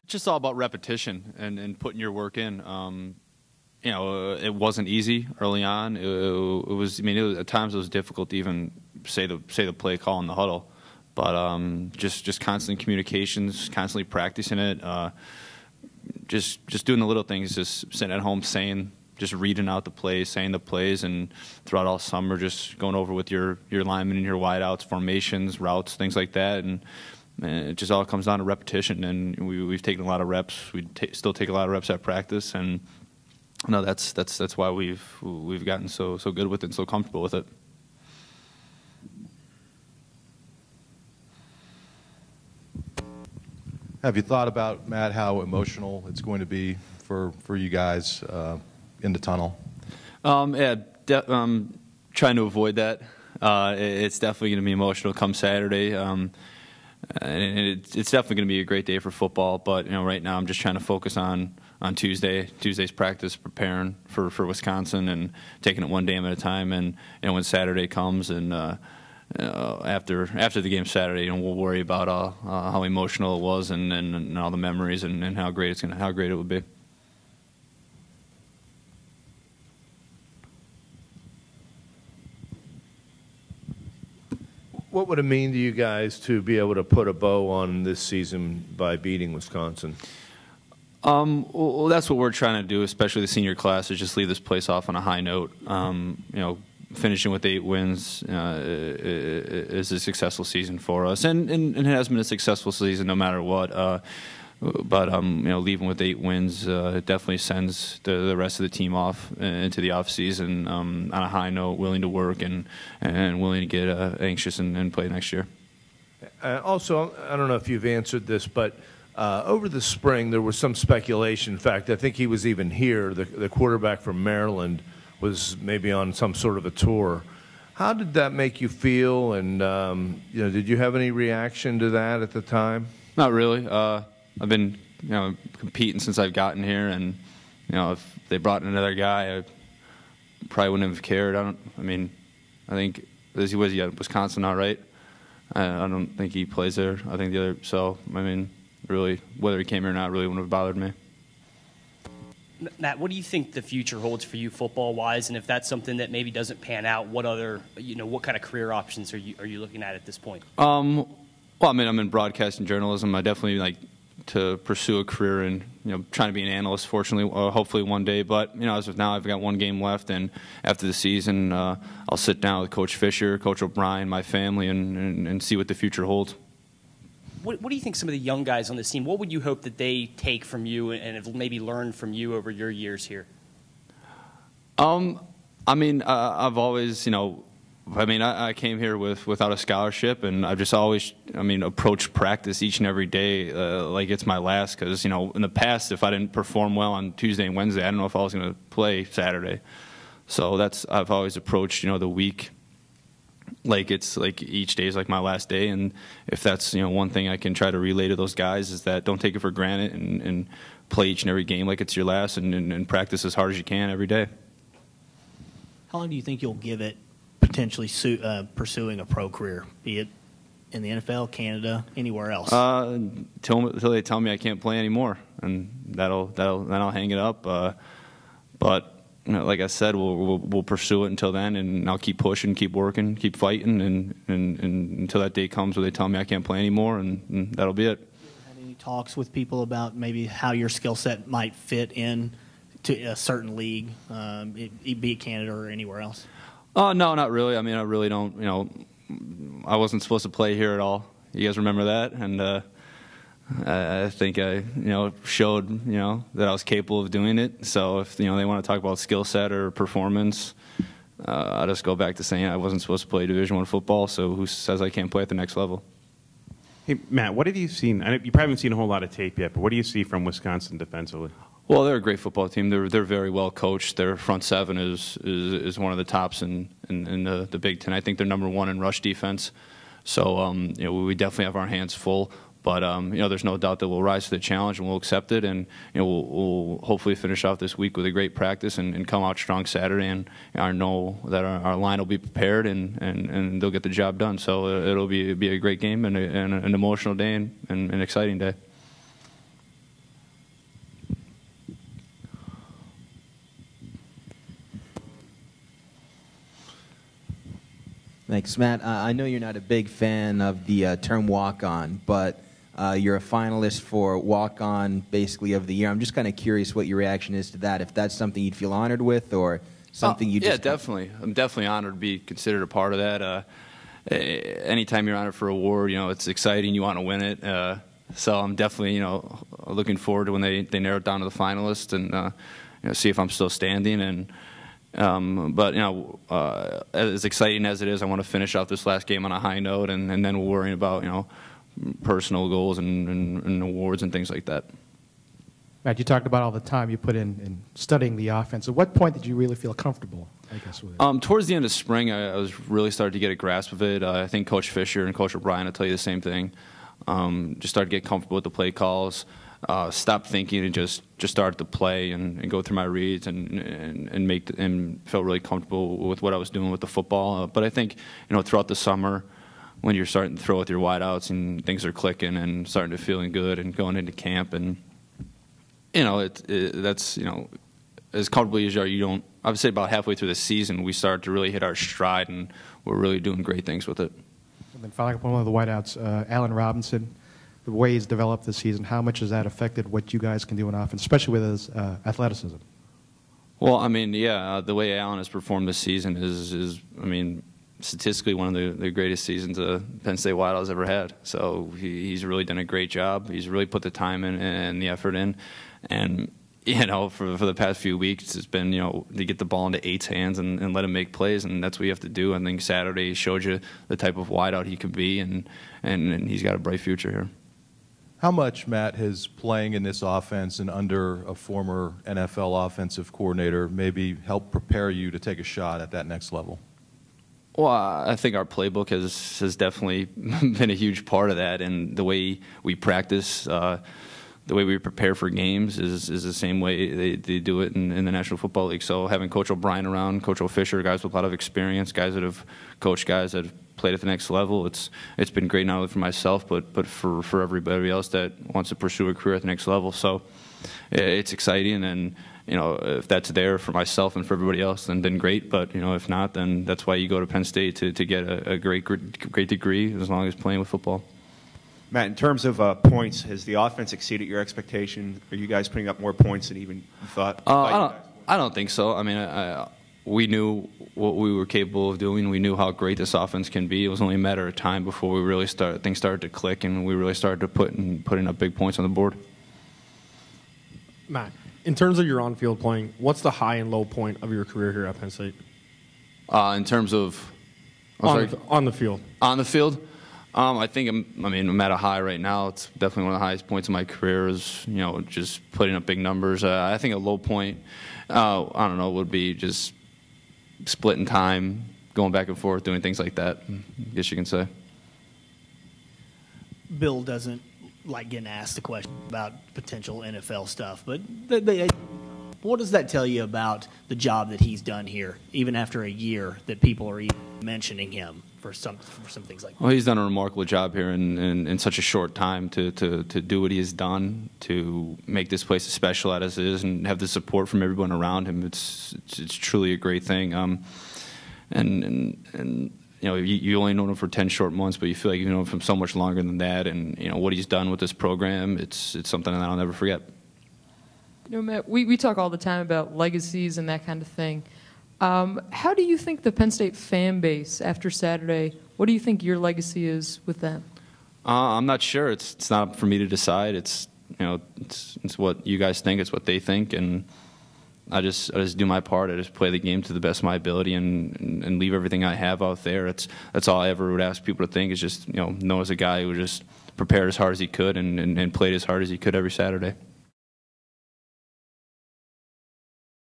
Just all about repetition and putting your work in. You know, it wasn't easy early on. It was. I mean, at times it was difficult to even say the play call in the huddle. But just constant communications, constantly practicing it. Just doing the little things. Just sitting at home just reading out the plays, saying the plays, and throughout all summer, just going over with your linemen and your wideouts, formations, routes, things like that, and it just all comes down to repetition. And we've taken a lot of reps. We still take a lot of reps at practice, and no, that's why we've gotten so good with it and so comfortable with it. Have you thought about, Matt, how emotional it's going to be for you guys in the tunnel? Yeah, trying to avoid that. It's definitely going to be emotional come Saturday, and it's definitely going to be a great day for football. But right now I'm just trying to focus on Tuesday's practice, preparing for Wisconsin, and taking it one day at a time. And when Saturday comes, and after the game Saturday, we'll worry about how emotional it was, and all the memories, and how great it would be. What would it mean to you guys to be able to put a bow on this season by beating Wisconsin? Well, that's what we're trying to do, especially the senior class, is just leave this place off on a high note. Finishing with 8 wins is a successful season for us, and it has been a successful season no matter what. But leaving with 8 wins it definitely sends the rest of the team off into the off season on a high note, willing to work and willing to get anxious and play next year. Also, I don't know if you've answered this, but over the spring there was some speculation. In fact, I think he was even here. The quarterback from Maryland was maybe on some sort of a tour. How did that make you feel? And did you have any reaction to that at the time? Not really. I've been competing since I've gotten here, and if they brought in another guy, I probably wouldn't have cared. I think he was at Wisconsin, all right. I don't think he plays there. I think the other. So really, whether he came here or not, really wouldn't have bothered me. Matt, what do you think the future holds for you football-wise, and if that's something that maybe doesn't pan out, what other, what kind of career options are you looking at this point? Well, I'm in broadcasting journalism. I definitely like to pursue a career in trying to be an analyst. Fortunately, hopefully one day. But as of now, I've got 1 game left, and after the season, I'll sit down with Coach Fisher, Coach OBrien, my family, and see what the future holds. What do you think some of the young guys on this team, what would you hope that they take from you and have maybe learned from you over your years here? I've always, I came here without a scholarship, and I've just always, approached practice each and every day like it's my last, because, in the past, if I didn't perform well on Tuesday and Wednesday, I don't know if I was going to play Saturday. So I've always approached, the week like it's like each day is like my last day, and if that's one thing I can try to relay to those guys is that don't take it for granted, and play each and every game like it's your last, and practice as hard as you can every day. How long do you think you'll give it potentially pursuing a pro career, be it in the NFL, Canada, anywhere else? Till they tell me I can't play anymore, and then I'll hang it up. But like I said, we'll pursue it until then, and I'll keep pushing, keep working, keep fighting, and until that day comes where they tell me I can't play anymore, and that'll be it. Had any talks with people about maybe how your skill set might fit in to a certain league, be it Canada or anywhere else? No, not really. I really don't. I wasn't supposed to play here at all. You guys remember that? And I think I, showed, that I was capable of doing it. So if, they want to talk about skill set or performance, I'll just go back to saying I wasn't supposed to play Division I football, so who says I can't play at the next level? Hey, Matt, what have you seen? You probably haven't seen a whole lot of tape yet, but what do you see from Wisconsin defensively? Well, they're a great football team. They're very well coached. Their front seven is one of the tops in the Big Ten. I think they're #1 in rush defense. So we definitely have our hands full. But there's no doubt that we'll rise to the challenge and we'll accept it, and we'll hopefully finish off this week with a great practice and come out strong Saturday, and I know that our line will be prepared and they'll get the job done. So it'll be a great game and an emotional day and an exciting day. Thanks, Matt. I know you're not a big fan of the term walk-on, but you're a finalist for walk-on basically of the year. I'm just kind of curious what your reaction is to that, if that's something you'd feel honored with or something you just... Yeah, definitely. I'm definitely honored to be considered a part of that. Anytime you're honored for an award, it's exciting. You want to win it. So I'm definitely, looking forward to when they narrow it down to the finalists and, see if I'm still standing. And but as exciting as it is, I want to finish off this last game on a high note, and then we'll worry about personal goals and awards and things like that. Matt, you talked about all the time you put in studying the offense. At what point did you really feel comfortable, I guess, with it? Towards the end of spring, I was really starting to get a grasp of it. I think Coach Fisher and Coach OBrien will tell you the same thing. Just started to get comfortable with the play calls. Stopped thinking and just started to play and go through my reads and felt really comfortable with what I was doing with the football. But I think throughout the summer, when you're starting to throw with your wideouts and things are clicking and starting to feeling good and going into camp and that's as comfortably as you don't. I would say about halfway through the season we started to really hit our stride and we're really doing great things with it. And then following up on one of the wideouts, Allen Robinson. The way he's developed this season, how much has that affected what you guys can do in offense, especially with his athleticism? Well, the way Allen has performed this season is statistically one of the greatest seasons Penn State wideouts ever had. So he's really done a great job. He's really put the time in and the effort in. And, for the past few weeks, it's been, to get the ball into Eight's hands and let him make plays, and that's what you have to do. I think Saturday showed you the type of wideout he could be, and he's got a bright future here. How much, Matt, has playing in this offense and under a former NFL offensive coordinator maybe helped prepare you to take a shot at that next level? Well, I think our playbook has definitely been a huge part of that, and the way we practice, the way we prepare for games is the same way they do it in the National Football League. So having Coach OBrien around, Coach Fisher, guys with a lot of experience, guys that have coached guys that have played at the next level, it's been great not only for myself but for everybody else that wants to pursue a career at the next level. So it's exciting, and if that's there for myself and for everybody else, then great. But if not, then that's why you go to Penn State to get a great degree as long as playing with football. Matt, in terms of points, has the offense exceeded your expectation? Are you guys putting up more points than even you thought? I don't think so. We knew what we were capable of doing. We knew how great this offense can be. It was only a matter of time before we really things started to click, and we really started to putting up big points on the board. Matt, in terms of your on-field playing, what's the high and low point of your career here at Penn State? In terms of on the field. On the field, I think I'm at a high right now. It's definitely one of the highest points of my career. Is just putting up big numbers. I think a low point, would be just splitting time, going back and forth, doing things like that, I guess you can say. Bill doesn't like getting asked a question about potential NFL stuff, but what does that tell you about the job that he's done here, even after a year that people are even mentioning him for some things like that? Well, he's done a remarkable job here in such a short time to do what he has done, to make this place as special as it is, and have the support from everyone around him. It's truly a great thing. You only know him for 10 short months, but you feel like you know him from so much longer than that. And what he's done with this program, it's something that I'll never forget. Matt, we talk all the time about legacies and that kind of thing. How do you think the Penn State fan base after Saturday? What do you think your legacy is with them? I'm not sure. It's not up for me to decide. It's what you guys think. It's what they think, and I just do my part. I just play the game to the best of my ability and leave everything I have out there. That's all I ever would ask people to think is just know as a guy who just prepared as hard as he could and played as hard as he could every Saturday.